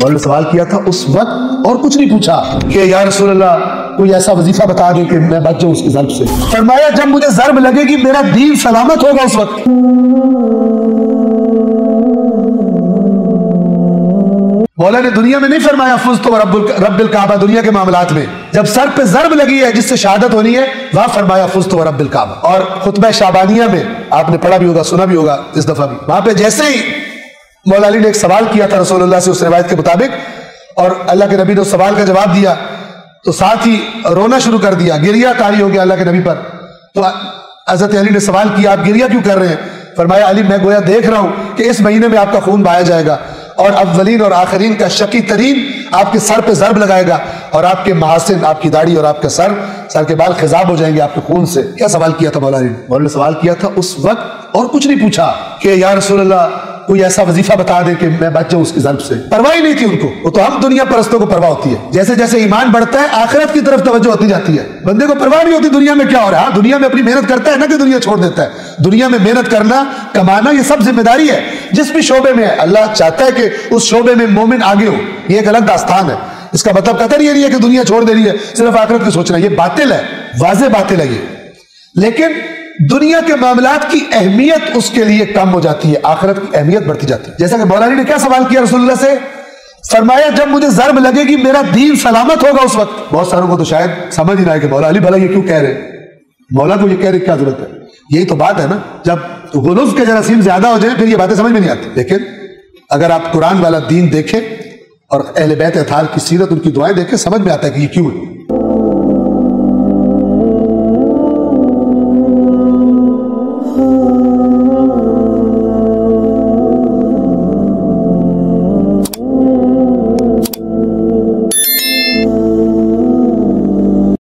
مولوی نے سوال کیا تھا اس وقت اور کچھ نہیں پوچھا کہ یا رسول اللہ کوئی ایسا وظیفہ بتا دیں کہ میں بچ جاؤں اس کی ضرب سے. فرمایا جب مجھے ضرب لگے گی میرا دین سلامت ہوگا اس وقت. مولا نے دنیا میں نہیں فرمایا فزت رب الکعبہ. دنیا کے معاملات میں جب سر پہ ضرب لگی ہے جس سے شہادت ہونی ہے وہاں فرمایا فزت رب الکعبہ. اور خطبہ شعبانیہ میں آپ نے پڑھا بھی ہوگا سنا بھی ہوگا اس دفعہ بھی, وہاں پہ جیسے ہی مولا علی نے ایک سوال کیا تھا رسول اللہ سے اس روایت کے مطابق اور اللہ کے نبی نے اس سوال کا جواب دیا تو ساتھ ہی رونا شروع کر دیا, گریہ طاری ہو گیا اللہ کے نبی پر. تو حضرت علی نے سوال کیا آپ گریہ کیوں کر رہے ہیں؟ فرمایا علی میں گویا دیکھ رہا ہوں کہ اس مہینے میں آپ کا خون بہایا جائے گا اور اولین اور آخرین کا شقی ترین آپ کے سر پہ ضرب لگائے گا اور آپ کے محاسن, آپ کی داڑھی اور آپ کا سر کے بال خضاب ہو جائیں گے آپ کے خون سے. کیا سوال کیا تھا مولا علی نے؟ مولا نے سوال کیا تھا اس وقت اور کچھ نہیں پوچھا کہ یا رسول اللہ کوئی ایسا وظیفہ بتا دیں کہ میں بچ جاؤں اس کی ضرب سے. پرواہ ہی نہیں تھی ان کو. وہ تو ہم دنیا پرستوں کو پرواہ ہوتی ہے. جیسے جیسے ایمان بڑھتا ہے آخرت کی طرف توجہ ہوتی جاتی ہے. بندے کو پرواہ نہیں ہوتی دنیا میں کیا ہو رہا ہے. دنیا میں اپنی محنت کرتا ہے نہ کہ دنیا چھوڑ دیتا ہے. دنیا میں محنت کرنا کمانا یہ سب ذمہ داری ہے جس بھی شعبے میں ہے. اللہ چاہتا ہے کہ اس شعبے میں مومن آگے ہو. یہ ایک الگ داستان ہے. اس کا مطلب قطعی یہ نہیں ہے کہ دنیا چھوڑ دینی ہے صرف آخرت کی سوچنا. یہ باطل ہے, واضح باطل ہے یہ. لیکن دنیا کے معاملات کی اہمیت اس کے لیے کم ہو جاتی ہے, آخرت کی اہمیت بڑھتی جاتی ہے. جیسا کہ مولا علی نے کیا سوال کیا رسول اللہ سے؟ فرمایا جب مجھے ضرب لگے گی میرا دین سلامت ہوگا اس وقت. بہت ساروں کو تو شاید سمجھ ہی نہ آئے کہ مولا علی بھلا یہ کیوں کہہ رہے, مولا کو یہ کہہ رہے کیا ضرورت ہے. یہی تو بات ہے نا, جب غلوف کے جراثیم زیادہ ہو جائیں پھر یہ باتیں سمجھ میں نہیں آتی. لیکن اگر آپ قرآن والا دین دیکھیں اور اہل بیت اطہار کی سیرت ان کی دعائیں دیکھیں سمجھ میں آتا ہے کہ یہ کیوں ہے.